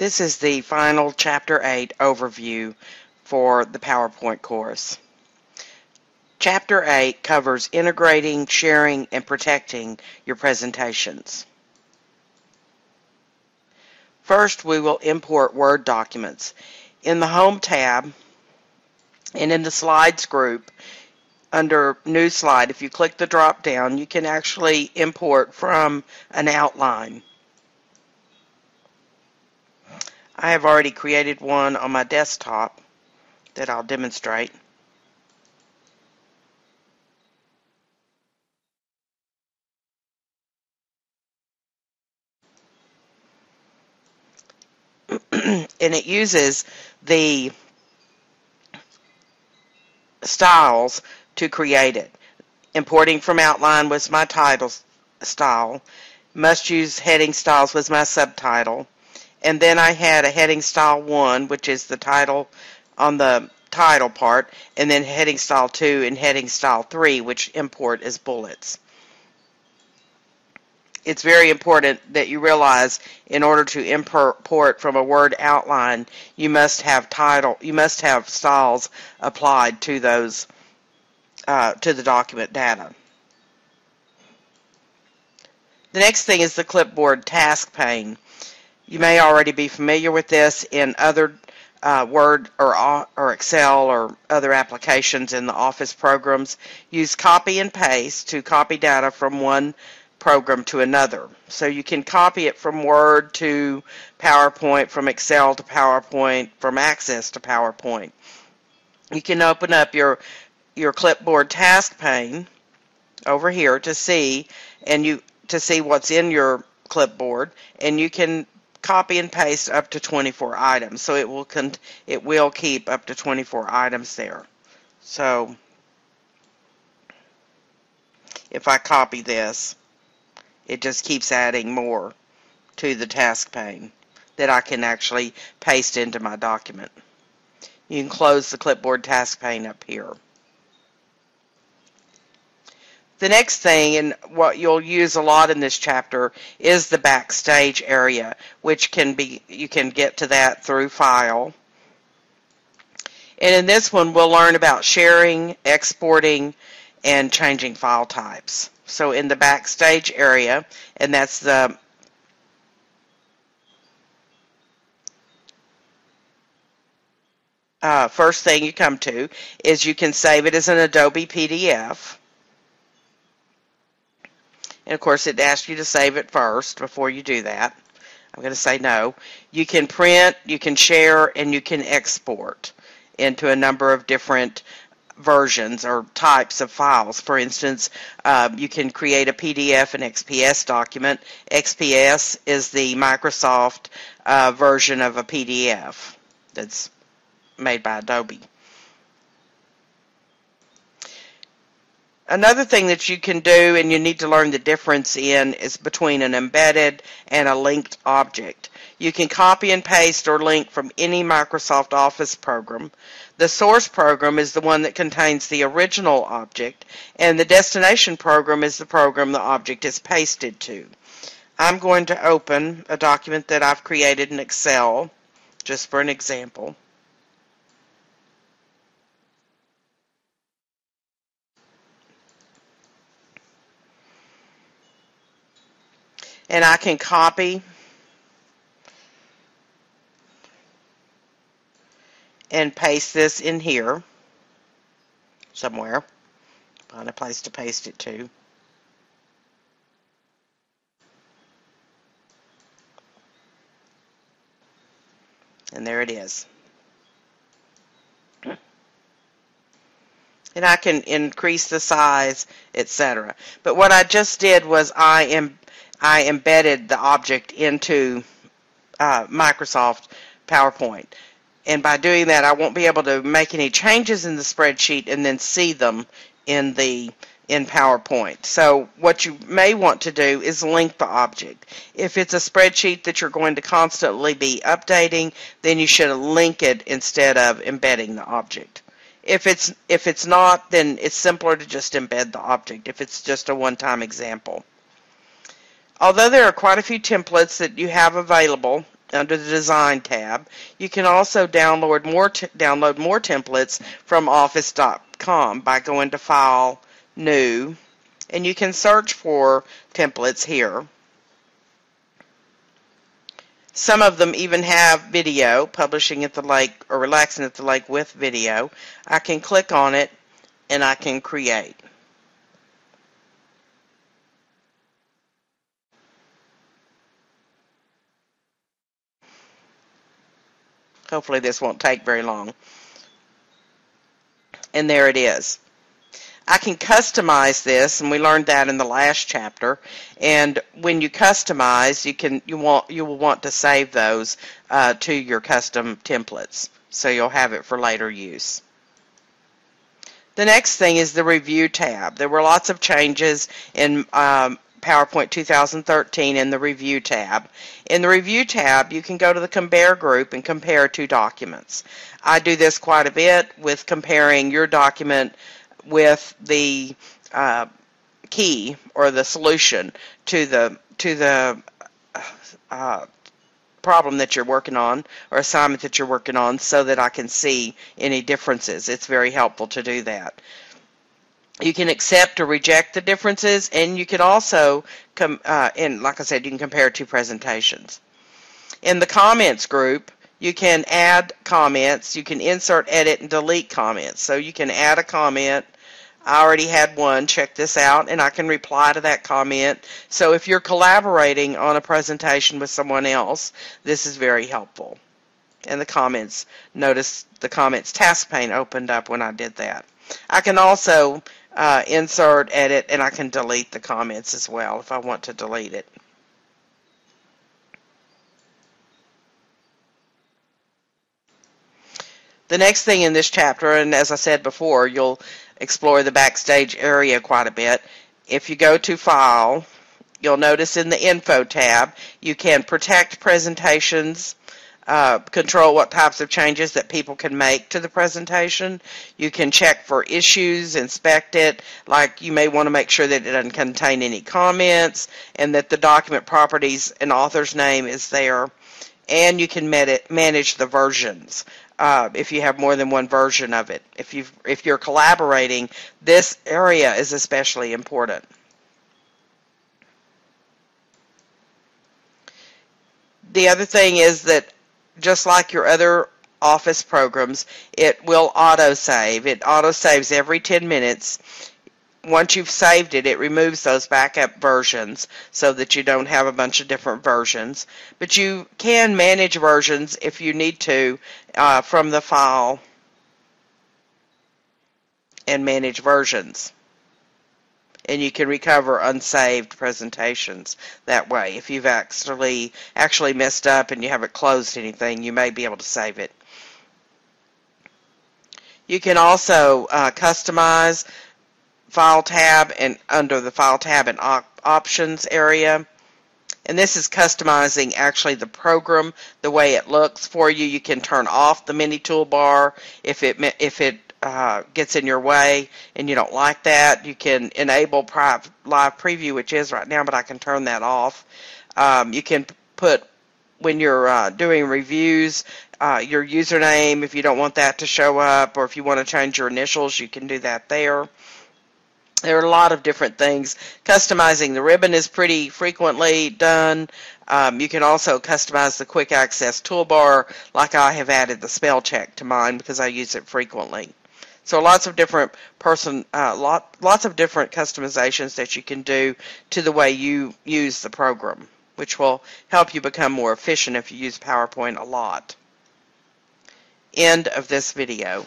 This is the final Chapter 8 overview for the PowerPoint course. Chapter 8 covers integrating, sharing, and protecting your presentations. First, we will import Word documents. In the Home tab and in the Slides group, under New Slide, if you click the drop down, you can actually import from an outline. I have already created one on my desktop that I'll demonstrate. And it uses the styles to create it. Importing from outline was my title style. Must use heading styles was my subtitle. And then I had a heading style 1, which is the title on the title part, and then heading style 2 and heading style 3, which import as bullets. It's very important that you realize in order to import from a Word outline, you must have styles applied to those to the document data. The next thing is the clipboard task pane. You may already be familiar with this in other Word or Excel or other applications in the Office programs. Use copy and paste to copy data from one program to another. So you can copy it from Word to PowerPoint, from Excel to PowerPoint, from Access to PowerPoint. You can open up your clipboard task pane over here to see what's in your clipboard, and you can copy and paste up to 24 items. So it will keep up to 24 items there. So if I copy this, it just keeps adding more to the task pane that I can actually paste into my document. You can close the clipboard task pane up here. The next thing, and what you'll use a lot in this chapter, is the Backstage area, which you can get to that through File. And in this one, we'll learn about sharing, exporting, and changing file types. So in the Backstage area, and that's the first thing you come to, is you can save it as an Adobe PDF. And of course it asks you to save it first before you do that. I'm going to say no. You can print, you can share, and you can export into a number of different versions or types of files. For instance, you can create a PDF and XPS document. XPS is the Microsoft version of a PDF that's made by Adobe. Another thing that you can do, and you need to learn the difference in, is between an embedded and a linked object. You can copy and paste or link from any Microsoft Office program. The source program is the one that contains the original object, and the destination program is the program the object is pasted to. I'm going to open a document that I've created in Excel, just for an example. And I can copy and paste this in here somewhere. Find a place to paste it to. And there it is. And I can increase the size, etc. But what I just did was I embedded the object into Microsoft PowerPoint. And by doing that, I won't be able to make any changes in the spreadsheet and then see them in PowerPoint. So what you may want to do is link the object. If it's a spreadsheet that you're going to constantly be updating, then you should link it instead of embedding the object. If it's not, then it's simpler to just embed the object if it's just a one-time example. Although there are quite a few templates that you have available under the Design tab. You can also download more templates from Office.com by going to File, New, and you can search for templates here. Some of them even have video, Publishing at the Lake or Relaxing at the Lake with video. I can click on it and I can create. Hopefully this won't take very long. And there it is. I can customize this, and we learned that in the last chapter. And when you customize, you will want to save those to your custom templates, so you'll have it for later use. The next thing is the Review tab. There were lots of changes in PowerPoint 2013 in the Review tab. In the Review tab, you can go to the Compare group and compare two documents. I do this quite a bit with comparing your document with the key or the solution to the problem that you're working on or assignment that you're working on, so that I can see any differences. It's very helpful to do that. You can accept or reject the differences, and you can also, and like I said, you can compare two presentations. In the Comments group, you can add comments, you can insert, edit, and delete comments. So you can add a comment. I already had one, check this out, and I can reply to that comment. So if you're collaborating on a presentation with someone else, this is very helpful. And the comments, notice the comments task pane opened up when I did that. I can also insert, edit, and I can delete the comments as well if I want to delete it. The next thing in this chapter, and as I said before, you'll explore the Backstage area quite a bit. If you go to File, you'll notice in the Info tab, you can protect presentations, control what types of changes that people can make to the presentation. You can check for issues, inspect it, like you may want to make sure that it doesn't contain any comments and that the document properties and author's name is there. And you can manage the versions if you have more than one version of it. If you're collaborating, this area is especially important. The other thing is that just like your other Office programs, it will autosave. It autosaves every 10 minutes. Once you've saved it, it removes those backup versions so that you don't have a bunch of different versions. But you can manage versions if you need to from the File and Manage Versions. And you can recover unsaved presentations that way. If you've actually messed up and you haven't closed anything, you may be able to save it. You can also customize File tab, and under the File tab and Options area. And this is customizing actually the program, the way it looks for you. You can turn off the mini toolbar if it gets in your way and you don't like that. You can enable live preview, which is right now, but I can turn that off. You can put, when you're doing reviews, your username if you don't want that to show up, or if you want to change your initials, you can do that there. There are a lot of different things. Customizing the ribbon is pretty frequently done. You can also customize the quick access toolbar, like I have added the spell check to mine because I use it frequently. So lots of different lots of different customizations that you can do to the way you use the program, which will help you become more efficient if you use PowerPoint a lot. End of this video.